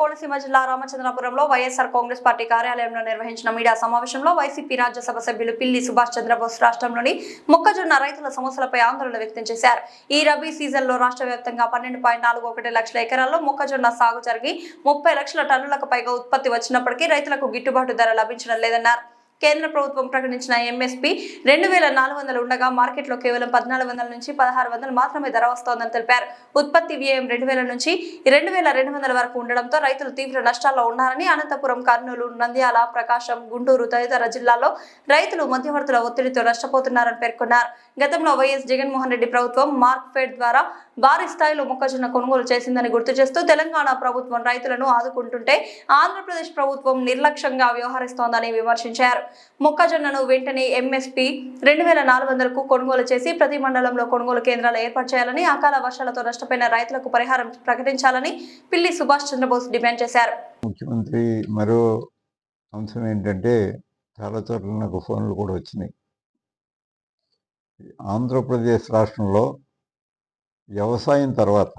కోనసీమ జిల్లా రామచంద్రపురంలో వైఎస్ఆర్ కాంగ్రెస్ పార్టీ కార్యాలయంలో నిర్వహించిన మీడియా సమావేశంలో వైసీపీ రాజ్యసభ సభ్యులు పిల్లి సుభాష్ చంద్రబోస్ రాష్ట్రంలోని మొక్కజొన్న రైతుల సమస్యలపై ఆందోళన వ్యక్తం చేశారు. ఈ రబీ సీజన్లో రాష్ట్ర వ్యాప్తంగా 12.41 లక్షల ఎకరాల్లో మొక్కజొన్న సాగు జరిగి 30 లక్షల టన్నులకు పైగా ఉత్పత్తి వచ్చినప్పటికీ రైతులకు గిట్టుబాటు ధర లభించడం లేదన్నారు. కేంద్ర ప్రభుత్వం ప్రకటించిన ఎంఎస్పీ 2400 ఉండగా మార్కెట్లో కేవలం 1400 నుంచి 1600 మాత్రమే ధర వస్తోందని తెలిపారు. ఉత్పత్తి వ్యయం 2000 నుంచి 2200 వరకు ఉండడంతో రైతులు తీవ్ర నష్టాల్లో ఉన్నారని అనంతపురం, కర్నూలు, నంద్యాల, ప్రకాశం, గుంటూరు తదితర జిల్లాల్లో రైతులు మధ్యవర్తుల ఒత్తిడితో నష్టపోతున్నారని పేర్కొన్నారు. గతంలో వైఎస్ జగన్మోహన్ రెడ్డి ప్రభుత్వం మార్క్ఫెడ్ ద్వారా భారీ స్థాయిలో మొక్కజొన్న కొనుగోలు చేసిందని గుర్తు చేస్తూ తెలంగాణ ప్రభుత్వం రైతులను ఆదుకుంటుంటే ఆంధ్రప్రదేశ్ ప్రభుత్వం నిర్లక్ష్యంగా వ్యవహరిస్తోందని విమర్శించారు. మొక్కజొన్నను వెంటనే ఎంఎస్పీ 2400కు కొనుగోలు చేసి ప్రతి మండలంలో కొనుగోలు కేంద్రాలు ఏర్పాటు చేయాలని, అకాల వర్షాలతో నష్టపోయిన రైతులకు పరిహారం ప్రకటించాలని పిల్లి సుభాష్ చంద్రబోస్ డిమాండ్ చేశారు. ముఖ్యమంత్రి మరో అంశం ఏంటంటే, చాలా చోట్ల నాకు ఫోన్లు కూడా వచ్చినాయి. ఆంధ్రప్రదేశ్ రాష్ట్రంలో వ్యవసాయం తర్వాత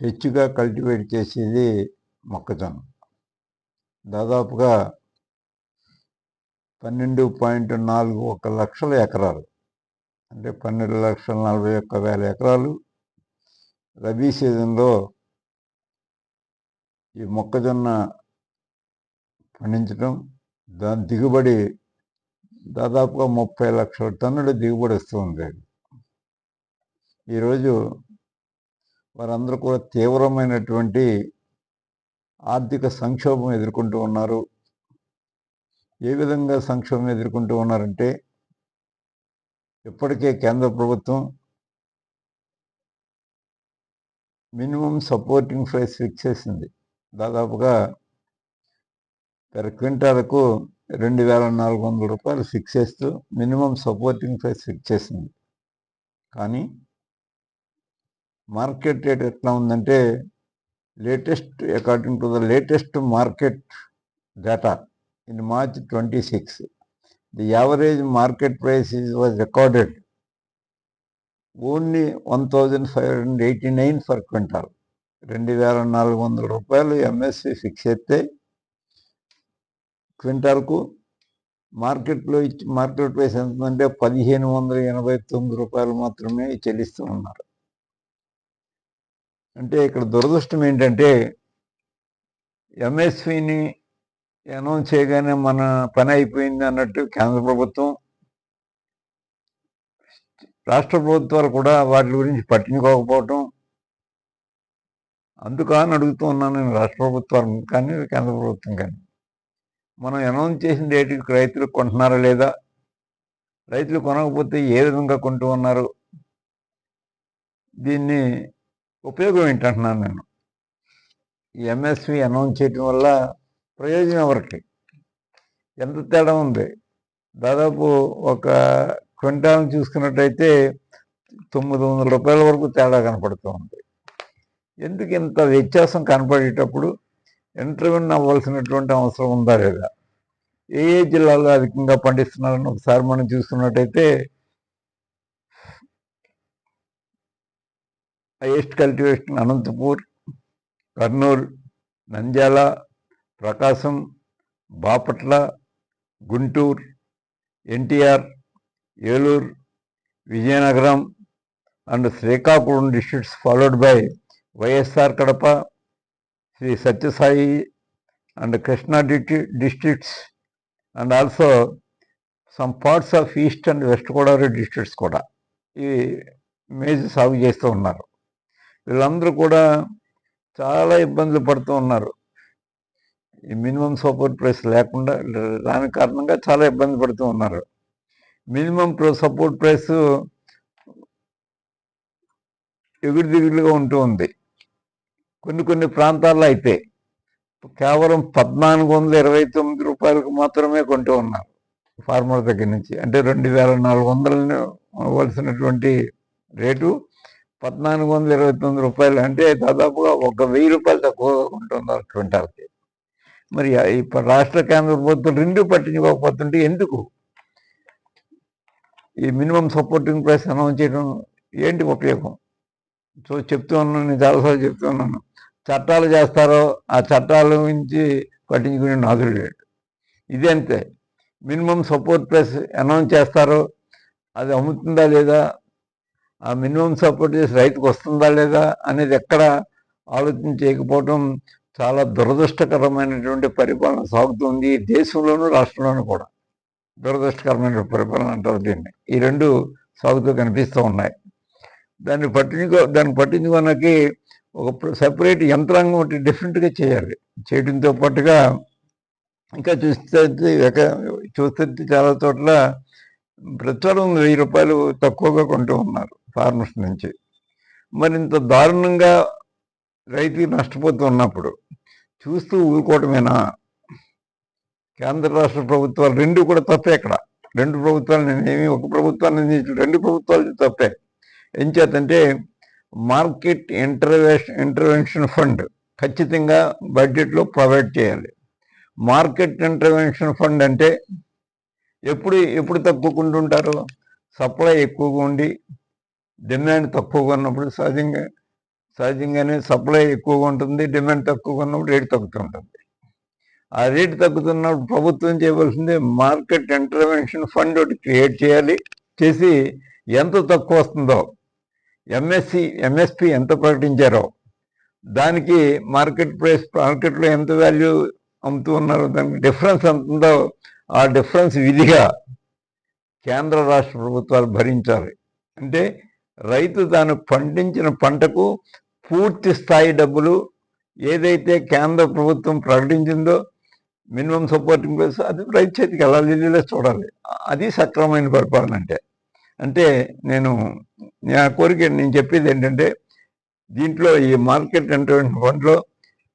హెచ్చుగా కల్టివేట్ చేసేది మొక్కజొన్న. దాదాపుగా 12.41 లక్షల ఎకరాలు, అంటే 12,41,000 ఎకరాలు రబీ సీజన్లో ఈ మొక్కజొన్న పండించడం, దాని దిగుబడి దాదాపుగా 30 లక్షల టన్నుల దిగుబడి వస్తుంది. ఈరోజు వారందరూ కూడా తీవ్రమైనటువంటి ఆర్థిక సంక్షోభం ఎదుర్కొంటూ ఉన్నారు. ఏ విధంగా సంక్షోభం ఎదుర్కొంటూ ఉన్నారంటే, ఇప్పటికే కేంద్ర ప్రభుత్వం మినిమం సపోర్టింగ్ ప్రైస్ ఫిక్స్ చేసింది. దాదాపుగా పెర్ క్వింటాలకు 2400 రూపాయలు ఫిక్స్ చేస్తూ మినిమం సపోర్టింగ్ ప్రైస్ ఫిక్స్ చేసింది. కానీ మార్కెట్ రేట్ ఎట్లా ఉందంటే, according to the latest market data in March 26, the average market price was recorded only 1589 per quintal. 2400 రూపాయలు ఎంఎస్పి ఫిక్స్ అయితే క్వింటాల్కు మార్కెట్ ప్రైస్ ఎంత ఉందంటే 1589 రూపాయలు మాత్రమే చెల్లిస్తూ ఉన్నారు. అంటే ఇక్కడ దురదృష్టం ఏంటంటే, ఎంఎస్పిని అనౌన్స్ చేయగానే మన పని అయిపోయింది అన్నట్టు కేంద్ర ప్రభుత్వం, రాష్ట్ర ప్రభుత్వాలు కూడా వాటి గురించి పట్టించుకోకపోవటం. అందుకని అడుగుతూ ఉన్నాను నేను, రాష్ట్ర ప్రభుత్వాలు కానీ కేంద్ర ప్రభుత్వం కానీ, మనం అనౌన్స్ చేసిన రేటుకి రైతులు కొంటున్నారా లేదా, రైతులు కొనకపోతే ఏ విధంగా కొంటూ ఉన్నారు, దీన్ని ఉపయోగం ఏంటంటున్నాను నేను. ఈ ఎంఎస్పి అనౌన్స్ చేయటం వల్ల ప్రయోజనం ఎవరికి, ఎంత తేడా ఉంది. దాదాపు ఒక క్వింటాల్ని చూసుకున్నట్టయితే 900 రూపాయల వరకు తేడా కనపడుతూ ఉంది. ఎందుకు ఇంత వ్యత్యాసం కనపడేటప్పుడు ఇంటర్వ్యూని అవ్వాల్సినటువంటి అవసరం ఉందా లేదా, ఏ జిల్లాలో అధికంగా పండిస్తున్నారని ఒకసారి మనం చూసుకున్నట్టయితే, highest cultivation Anantapur, Kurnool, Nandyal, Prakasam, Bapatla, Guntur, NTR, Eluru, Vizianagaram and Srikakulam districts, followed by YSR Kadapa, Sri Sathya Sai and Krishna districts and also some parts of east and west Godavari districts కూడా ఈ మేజ్ సాగు చేస్తూ ఉన్నారు. వీళ్ళందరూ కూడా చాలా ఇబ్బందులు పడుతూ ఉన్నారు. ఈ మినిమం సపోర్ట్ ప్రైస్ లేకుండా దాని కారణంగా చాలా ఇబ్బంది పడుతూ ఉన్నారు. మినిమం సపోర్ట్ ప్రైస్ ఎగుడు దిగుడుగా ఉంటూ ఉంది. కొన్ని ప్రాంతాల్లో అయితే కేవలం 1429 రూపాయలకు మాత్రమే కొంటూ ఉన్నారు ఫార్మర్ దగ్గర నుంచి. అంటే 2400 ఇవ్వాల్సినటువంటి రేటు 1429 రూపాయలు, అంటే దాదాపుగా 1000 రూపాయలు తక్కువగా కొంటున్నారు క్వింటాల్కి. మరి ఇప్పుడు రాష్ట్ర కేంద్ర ప్రభుత్వం రెండు పట్టించుకోకపోతుంటే ఎందుకు ఈ మినిమం సపోర్టింగ్ ప్రైస్ అనౌన్స్ చేయడం ఏంటి ఉపయోగం? సో చెప్తూ ఉన్నాను, నేను చాలాసార్లు చెప్తూ ఉన్నాను, చట్టాలు చేస్తారో ఆ చట్టాల నుంచి పట్టించుకునే నాదుడు లేడు. ఇది అంతే. మినిమం సపోర్ట్ ప్రైస్ అనౌన్స్ చేస్తారో అది అమ్ముతుందా లేదా, ఆ మినిమం సపోర్ట్ చేసి రైతుకు వస్తుందా లేదా అనేది ఎక్కడ ఆలోచన చేయకపోవడం చాలా దురదృష్టకరమైనటువంటి పరిపాలన సాగుతుంది దేశంలోనూ రాష్ట్రంలోనూ కూడా. దురదృష్టకరమైన పరిపాలన అంటారు దీన్ని. ఈ రెండు సాగుతూ కనిపిస్తూ ఉన్నాయి. దాన్ని పట్టించుకోనకి ఒక సెపరేట్ యంత్రాంగం ఒకటి డిఫరెంట్గా చేయాలి. చేయడంతో పాటుగా ఇంకా చూస్తే చాలా చోట్ల ప్రచారం 1000 రూపాయలు తక్కువగా కొంటూ ఉన్నారు ఫార్మర్స్ నుంచి. మరి ఇంత దారుణంగా రైతులు నష్టపోతూ ఉన్నప్పుడు చూస్తూ ఊరుకోవటమేనా? కేంద్ర రాష్ట్ర ప్రభుత్వాలు రెండు కూడా తప్పే. ఇక్కడ రెండు ప్రభుత్వాలు, నేనేమి ఒక ప్రభుత్వాన్ని, రెండు ప్రభుత్వాలు తప్పే. ఏం చేతంటే మార్కెట్ ఇంటర్వెన్షన్ ఫండ్ ఖచ్చితంగా బడ్జెట్లో ప్రొవైడ్ చేయాలి. మార్కెట్ ఇంటర్వెన్షన్ ఫండ్ అంటే ఎప్పుడు తక్కువ కొంటుంటారు? సప్లై ఎక్కువగా ఉండి డిమాండ్ తక్కువగా ఉన్నప్పుడు సహజంగానే సప్లై ఎక్కువగా ఉంటుంది, డిమాండ్ తక్కువగా ఉన్నప్పుడు రేటు తగ్గుతుంటుంది. ఆ రేటు తగ్గుతున్నప్పుడు ప్రభుత్వం చేయవలసింది మార్కెట్ ఇంటర్వెన్షన్ ఫండ్ ఒకటి క్రియేట్ చేయాలి. చేసి ఎంత తక్కువ వస్తుందో, ఎంఎస్పి ఎంత ప్రకటించారో దానికి మార్కెట్లో ఎంత వాల్యూ అమ్ముతూ ఉన్నారో దానికి డిఫరెన్స్ ఎంత ఉందో ఆ డిఫరెన్స్ విధిగా కేంద్ర రాష్ట్ర ప్రభుత్వాలు భరించాలి. అంటే రైతు తాను పండించిన పంటకు పూర్తి స్థాయి డబ్బులు ఏదైతే కేంద్ర ప్రభుత్వం ప్రకటించిందో మినిమం సపోర్టింగ్ ప్రైస్ అది రైతు చేతికి వెళ్ళాలి, చూడాలి. అది సక్రమమైన పరిపాలన అంటే నా కోరిక, నేను చెప్పేది ఏంటంటే దీంట్లో ఈ మార్కెట్ ఇంటర్వెన్షన్ ఫండ్లో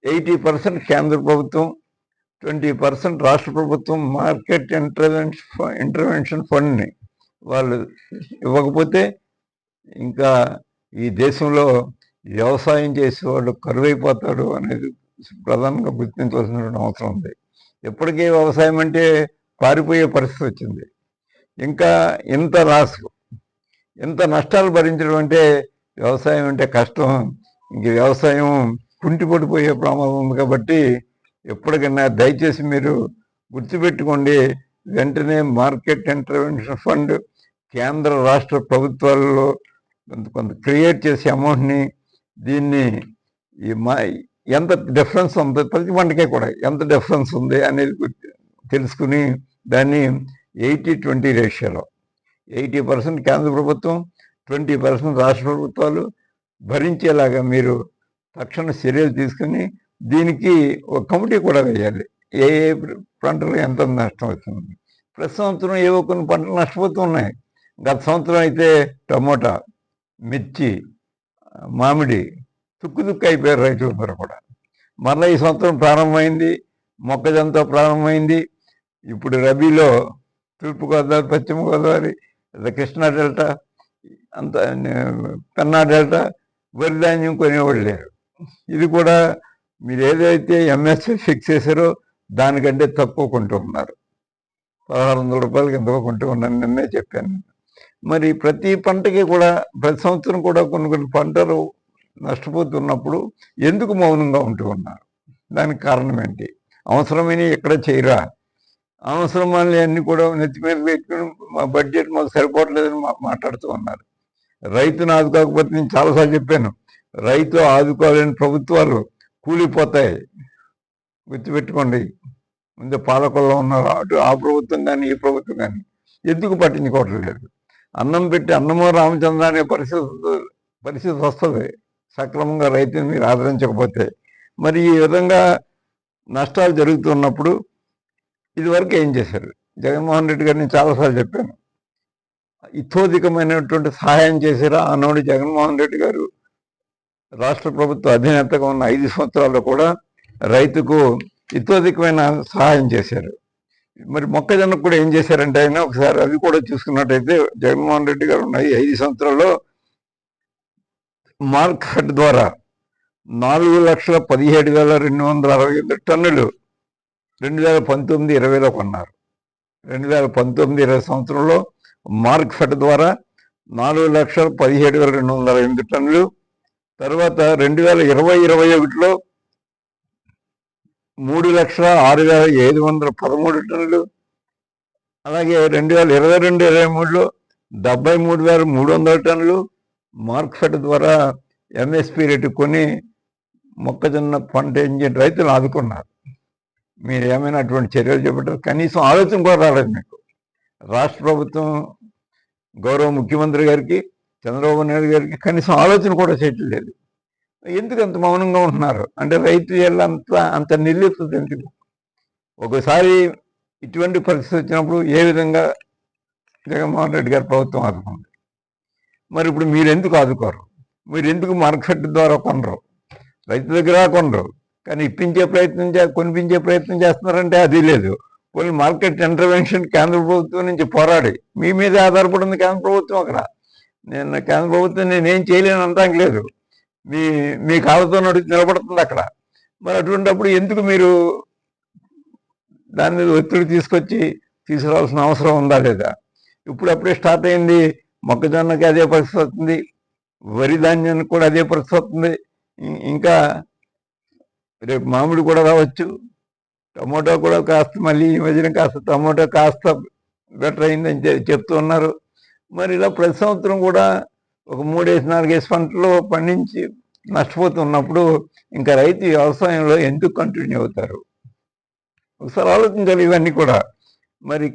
80% కేంద్ర ప్రభుత్వం, 20% రాష్ట్ర ప్రభుత్వం మార్కెట్ ఇంటర్వెన్షన్ ఫండ్ని వాళ్ళు ఇవ్వకపోతే ఇంకా ఈ దేశంలో వ్యవసాయం చేసేవాళ్ళు కరువైపోతాడు అనేది ప్రధానంగా గుర్తించవలసినటువంటి అవసరం ఉంది. ఇప్పటికే వ్యవసాయం అంటే పారిపోయే పరిస్థితి వచ్చింది. ఇంకా ఇంత నష్టాలు భరించడం అంటే వ్యవసాయం అంటే కష్టం. ఇంక వ్యవసాయం కుంటిపడిపోయే ప్రమాదం ఉంది. కాబట్టి ఎప్పటికైనా దయచేసి మీరు గుర్తుపెట్టుకోండి, వెంటనే మార్కెట్ ఇంటర్వెన్షన్ ఫండ్ కేంద్ర రాష్ట్ర ప్రభుత్వాలలో కొంత క్రియేట్ చేసే అమౌంట్ని దీన్ని ఎంత డిఫరెన్స్ ఉంది ప్రతి పంటకే కూడా ఎంత డిఫరెన్స్ ఉంది అనేది తెలుసుకుని దాన్ని 80-20 రేషియోలో 80% కేంద్ర ప్రభుత్వం, 20% రాష్ట్ర ప్రభుత్వాలు భరించేలాగా మీరు తక్షణ చర్యలు తీసుకుని దీనికి ఒక కమిటీ కూడా వేయాలి. ఏ పంటలు ఎంత నష్టం వస్తుంది. ప్రతి సంవత్సరం ఏవో కొన్ని పంటలు నష్టపోతూ ఉన్నాయి. గత సంవత్సరం అయితే టమోటా, మిర్చి, మామిడి తుక్కు అయిపోయారు రైతులందరూ కూడా. మరలా ఈ సంవత్సరం ప్రారంభమైంది, మొక్కజొన్నతో ప్రారంభమైంది. ఇప్పుడు రబీలో తూర్పుగోదావరి, పశ్చిమ గోదావరి, కృష్ణా డెల్టా, అంత పెన్నా డెల్టా వరి ధాన్యం కొనేవాళ్ళు లేరు. ఇది కూడా మీరు ఏదైతే ఎంఎస్పి ఫిక్స్ చేశారో దానికంటే తక్కువ కొంటూ ఉన్నారు. 1600 రూపాయలకి ఎంతగా కొంటూ ఉన్నాను, నిన్నే చెప్పాను. మరి ప్రతి పంటకి కూడా ప్రతి సంవత్సరం కూడా కొన్ని పంటలు నష్టపోతున్నప్పుడు ఎందుకు మౌనంగా ఉంటూ ఉన్నారు? దానికి కారణం ఏంటి? అవసరమైన ఎక్కడ చేయరా? అవసరమైన అన్ని కూడా నెత్తి మీద పెట్టుకుని మా బడ్జెట్ మాకు సరిపోవట్లేదని మాట్లాడుతూ ఉన్నారు. రైతును ఆదుకోకపోతే నేను చాలాసార్లు చెప్పాను, రైతు ఆదుకోవాలని ప్రభుత్వాలు కూలిపోతాయి. గుర్తుపెట్టుకోండి. ముందు పాలకుల్లో ఉన్నారు, అటు ఆ ప్రభుత్వం కానీ ఈ ప్రభుత్వం కానీ ఎందుకు పట్టించుకోవట్లేదు? అన్నం పెట్టి అన్నమో రామచంద్ర అనే పరిస్థితి వస్తుంది సక్రమంగా రైతుని మీరు ఆదరించకపోతే. మరి ఈ విధంగా నష్టాలు జరుగుతున్నప్పుడు ఇదివరకు ఏం చేశారు? జగన్మోహన్ రెడ్డి గారు నేను చాలాసార్లు చెప్పాను, ఇతోధికమైనటువంటి సహాయం చేశారా? ఆనాడు జగన్మోహన్ రెడ్డి గారు రాష్ట్ర ప్రభుత్వ అధినేతగా ఉన్న 5 సంవత్సరాల్లో కూడా రైతుకు ఇతోధికమైన సహాయం చేశారు. మరి మొక్కజొన్నకు కూడా ఏం చేశారంటే ఆయన ఒకసారి అది కూడా చూసుకున్నట్టయితే జగన్మోహన్ రెడ్డి గారు ఉన్న 5 సంవత్సరాల్లో మార్కెట్ ద్వారా 4,17,268 టన్నులు 2019-20లో కొన్నారు. 2019-20 సంవత్సరంలో మార్కెట్ ద్వారా 4,17,268 టన్నులు. తర్వాత 2020-21లో 3,06,513 టన్నులు. అలాగే 2022-23లో 73,300 టన్నులు మార్కెట్ ద్వారా ఎంఎస్పి రేటు కొని మొక్కజొన్న పంట రైతులు ఆదుకున్నారు. మీరు ఏమైనా అటువంటి చర్యలు చేపట్టారు? కనీసం ఆలోచన కూడా రాలేదు మీకు. రాష్ట్ర ప్రభుత్వం గౌరవ ముఖ్యమంత్రి గారికి, చంద్రబాబు నాయుడు గారికి కనీసం ఆలోచన కూడా చేయట్లేదు. ఎందుకు అంత మౌనంగా ఉంటున్నారు? అంటే రైతు అంత నిర్లిప్తత ఎందుకు? ఒకసారి ఇటువంటి పరిస్థితి వచ్చినప్పుడు ఏ విధంగా జగన్మోహన్ రెడ్డి గారి ప్రభుత్వం ఆదుకుంది? మరి ఇప్పుడు మీరు ఎందుకు ఆదుకోరు? మీరు ఎందుకు మార్కెట్ ద్వారా కొనరు? రైతు దగ్గర కొనరు, కానీ కొనిపించే ప్రయత్నం చేస్తున్నారంటే అది లేదు. కొన్ని మార్కెట్ ఇంటర్వెన్షన్ కేంద్ర ప్రభుత్వం నుంచి పోరాడి మీ మీదే ఆధారపడింది కేంద్ర ప్రభుత్వం. అక్కడ కేంద్ర ప్రభుత్వం నేనేం చేయలేను అంటానికి లేదు. మీ కాళ్ళతో నిలబడుతుంది అక్కడ. మరి అటువంటిప్పుడు ఎందుకు మీరు దాని మీద ఒత్తిడి తీసుకురావాల్సిన అవసరం ఉందా లేదా? అప్పుడే స్టార్ట్ అయింది. మొక్కజొన్నకి అదే పరిస్థితి వస్తుంది, వరి ధాన్యానికి కూడా అదే పరిస్థితి వస్తుంది. ఇంకా రేపు మామిడి కూడా రావచ్చు, టమోటో కూడా మళ్ళీ ఈ మధ్యన టమోటో కాస్త బెటర్ అయిందని చెప్తూ ఉన్నారు. మరి ఇలా ప్రతి సంవత్సరం కూడా ఒక 3-4 పంటలు పండించి నష్టపోతున్నప్పుడు ఇంకా రైతు వ్యవసాయంలో ఎందుకు కంటిన్యూ అవుతారు? ఒకసారి ఆలోచించాలి ఇవన్నీ కూడా. మరి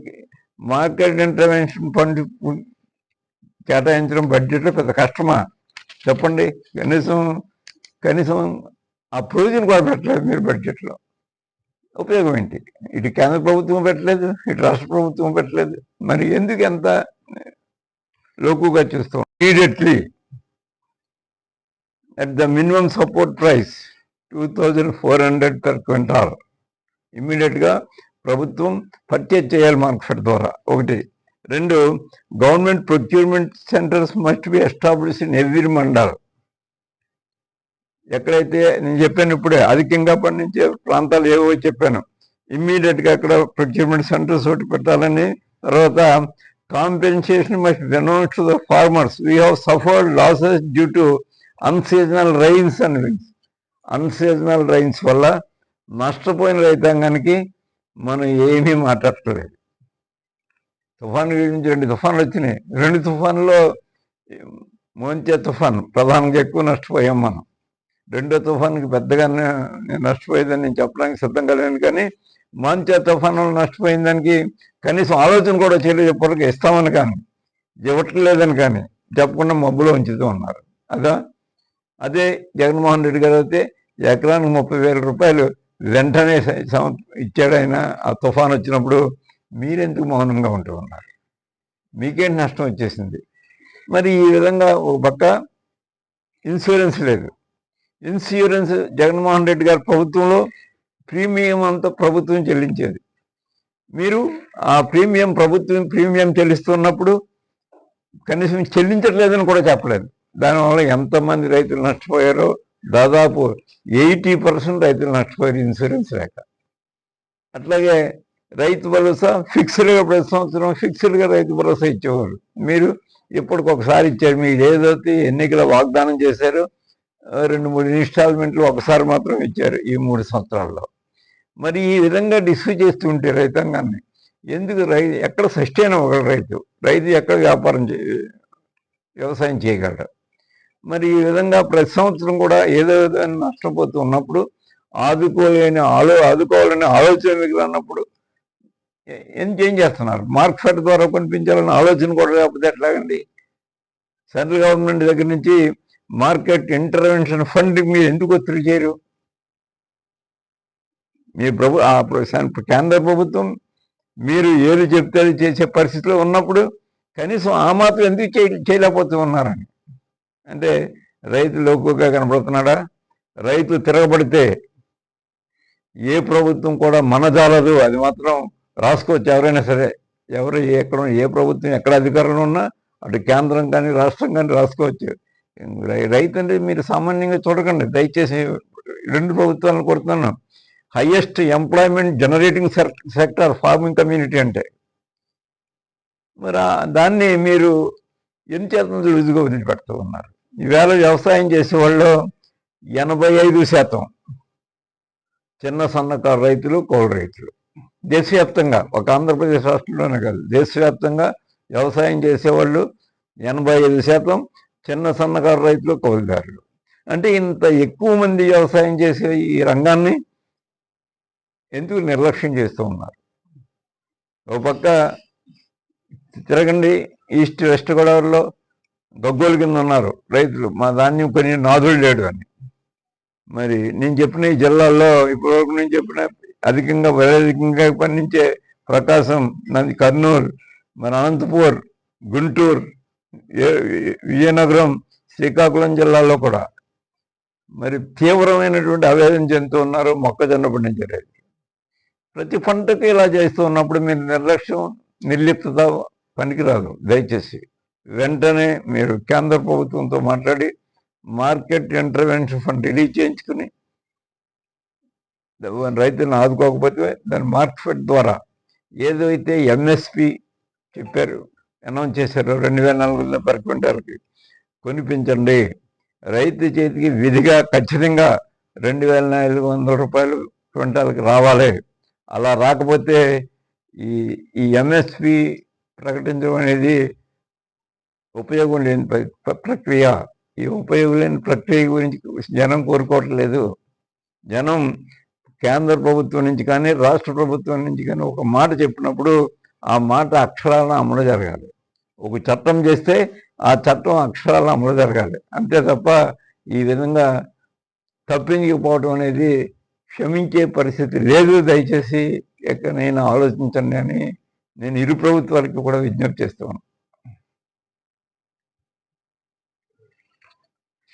మార్కెట్ ఇంటర్వెన్షన్ ఫండ్ కేటాయించడం బడ్జెట్లో పెద్ద కష్టమా చెప్పండి? కనీసం ఆ ప్రొవిజన్ కూడా పెట్టలేదు మీరు బడ్జెట్లో. ఉపయోగం ఏంటి? ఇటు కేంద్ర ప్రభుత్వం పెట్టలేదు, ఇటు రాష్ట్ర ప్రభుత్వం పెట్టలేదు. మరి ఎందుకు ఎంత లోకుగా చూస్తాం? Immediately at the minimum support price 2,400 per quintal ఇమ్మీడియట్గా ప్రభుత్వం పర్చేజ్ చేయాలి మార్కెట్ ద్వారా. 1. 2, government procurement centres must be establish in every mandal. ఎక్కడైతే నేను చెప్పాను ఇప్పుడే అధికంగా పండించే ప్రాంతాలు ఏవో చెప్పాను, ఇమ్మీడియట్గా అక్కడ ప్రొక్యూర్మెంట్ సెంటర్స్ ఒకటి పెట్టాలని. తర్వాత compensation must be announced to the farmers. We have suffered losses due to unseasonal rains and winds. Unseasonal rains వల్ల నష్టపోయిన రైతాంగానికి మనం ఏమీ మాట్లాడలేదు. తుఫాను గురించి 2 తుఫాన్లు వచ్చినాయి. 2 తుఫాన్లో మోంచే తుఫాన్ ప్రధానంగా ఎక్కువ నష్టపోయాం మనం. 2వ తుఫాన్కి పెద్దగా నష్టపోయేదని నేను చెప్పడానికి సిద్ధంగా లేను, కానీ మాంచే తుఫాను నష్టపోయిన దానికి కనీసం ఆలోచన కూడా చేయలేదు. ఎప్పటికీ ఇస్తామని కానీ ఇవ్వట్లేదని కానీ చెప్పకుండా మబ్బులో ఉంచుతూ ఉన్నారు. అదే జగన్మోహన్ రెడ్డి గారు అయితే ఎకరానికి 30,000 రూపాయలు వెంటనే ఇచ్చాడు ఆయన. ఆ తుఫాన్ వచ్చినప్పుడు మీరెందుకు మౌనంగా ఉంటూ ఉన్నారు? మీకేంటి నష్టం వచ్చేసింది? మరి ఈ విధంగా ఒక పక్క ఇన్సూరెన్స్ లేదు. ఇన్సూరెన్స్ జగన్మోహన్ రెడ్డి గారి ప్రభుత్వంలో ప్రీమియం అంతా ప్రభుత్వం చెల్లించేది. మీరు ఆ ప్రీమియం చెల్లిస్తున్నప్పుడు కనీసం చెల్లించట్లేదని కూడా చెప్పలేదు. దానివల్ల ఎంతమంది రైతులు నష్టపోయారో దాదాపు 80% రైతులు నష్టపోయారు ఇన్సూరెన్స్ లేక. అట్లాగే రైతు భరోసా ఫిక్స్డ్గా ప్రతి సంవత్సరం ఫిక్స్డ్గా రైతు భరోసా ఇచ్చేవారు. మీరు ఇప్పటికొకసారి ఇచ్చారు. మీరు ఏదైతే ఎన్నికల వాగ్దానం చేశారో 2-3 ఇన్స్టాల్మెంట్లు ఒకసారి మాత్రం ఇచ్చారు ఈ 3 సంవత్సరాల్లో. మరి ఈ విధంగా డిస్కస్ చేస్తుంటే రైతాంగాన్ని ఎందుకు ఎక్కడ సస్టైన్ అవ్వగలరు? రైతు ఎక్కడ వ్యవసాయం చేయగలరు? మరి ఈ విధంగా ప్రతి సంవత్సరం కూడా ఏదో విధంగా నష్టపోతూ ఉన్నప్పుడు ఆదుకోవాలనే ఆలోచన మీకు అన్నప్పుడు ఏం చేస్తున్నారు? మార్కెట్ ద్వారా కొనిపించాలన్న ఆలోచన కూడా లేకపోతే ఎట్లాగండి? సెంట్రల్ గవర్నమెంట్ దగ్గర నుంచి మార్కెట్ ఇంటర్వెన్షన్ ఫండ్ మీరు ఎందుకు ఒత్తిడి చేయరు? మీ కేంద్ర ప్రభుత్వం మీరు ఏది చెప్తే అది చేసే పరిస్థితిలో ఉన్నప్పుడు కనీసం ఆ మాత్రం ఎందుకు చేయలేకపోతూ ఉన్నారని. అంటే రైతు లోకుగా కనబడుతున్నాడా? రైతు తిరగబడితే ఏ ప్రభుత్వం కూడా మనజాలదు, అది మాత్రం రాసుకోవచ్చు ఎవరైనా సరే. ఏ ప్రభుత్వం ఎక్కడ అధికారంలో ఉన్నా అటు కేంద్రం కానీ రాష్ట్రం కానీ రాసుకోవచ్చు. రైతు అంటే మీరు సామాన్యంగా చూడకండి దయచేసి. 2 ప్రభుత్వాలను కొడుతున్నాను. Highest employment generating sector farming community అంటే. మరి దాన్ని మీరు ఎంచేత రుజుగా వదిలిపెడుతూ ఉన్నారు? ఈవేళ వ్యవసాయం చేసే వాళ్ళు 85% చిన్న సన్నకారు రైతులు, కౌలు రైతులు. దేశవ్యాప్తంగా, ఒక ఆంధ్రప్రదేశ్ రాష్ట్రంలోనే కాదు, దేశవ్యాప్తంగా వ్యవసాయం చేసేవాళ్ళు 85% చిన్న సన్నకారు రైతులు, కౌలుదారులు. అంటే ఇంత ఎక్కువ మంది వ్యవసాయం చేసే ఈ రంగాన్ని ఎందుకు నిర్లక్ష్యం చేస్తూ ఉన్నారు? ఒక పక్క తిరగండి, ఈస్ట్ వెస్ట్ గోదావరిలో గగ్గోలు కింద ఉన్నారు రైతులు, మా ధాన్యం కొని నాదుడు లేడు అని. మరి నేను చెప్పిన ఈ జిల్లాల్లో ఇప్పటివరకు నేను చెప్పిన అధికంగా పండించే ప్రకాశం, కర్నూలు, మన అనంతపూర్, గుంటూరు, విజయనగరం, శ్రీకాకుళం జిల్లాల్లో కూడా మరి తీవ్రమైనటువంటి ఆవేదన చెందుతూ ఉన్నారు మొక్కజొన్న పండించే రైతులు. ప్రతి పంటకి ఇలా చేస్తూ ఉన్నప్పుడు మీరు నిర్లక్ష్యం, నిర్లిప్తత పనికిరాదు. దయచేసి వెంటనే మీరు కేంద్ర ప్రభుత్వంతో మాట్లాడి మార్కెట్ ఇంటర్వెన్షన్ ఫండ్ రిలీజ్ చేయించుకుని రైతులను ఆదుకోకపోతే దాని మార్కెట్ ద్వారా ఏదైతే ఎంఎస్పి చెప్పారు, అనౌన్స్ చేశారు 2,400 per క్వింటాల్కి కొనిపించండి. రైతు చేతికి విధిగా ఖచ్చితంగా 2,400 రూపాయలు క్వింటాల్కి రావాలి. అలా రాకపోతే ఈ ఎంఎస్పి ప్రకటించడం అనేది ఉపయోగం లేని ప్రక్రియ. ఈ ఉపయోగం లేని ప్రక్రియ గురించి జనం కోరుకోవట్లేదు. జనం కేంద్ర ప్రభుత్వం నుంచి కానీ రాష్ట్ర ప్రభుత్వం నుంచి కానీ ఒక మాట చెప్పినప్పుడు ఆ మాట అక్షరాలను అమలు జరగాలి. ఒక చట్టం చేస్తే ఆ చట్టం అక్షరాలను అమలు జరగాలి. అంతే తప్ప ఈ విధంగా తప్పించకపోవడం అనేది క్షమించే పరిస్థితి లేదు. దయచేసి ఎక్కడైనా ఆలోచించండి అని నేను ఇరు ప్రభుత్వాలకు కూడా విజ్ఞప్తి చేస్తాను.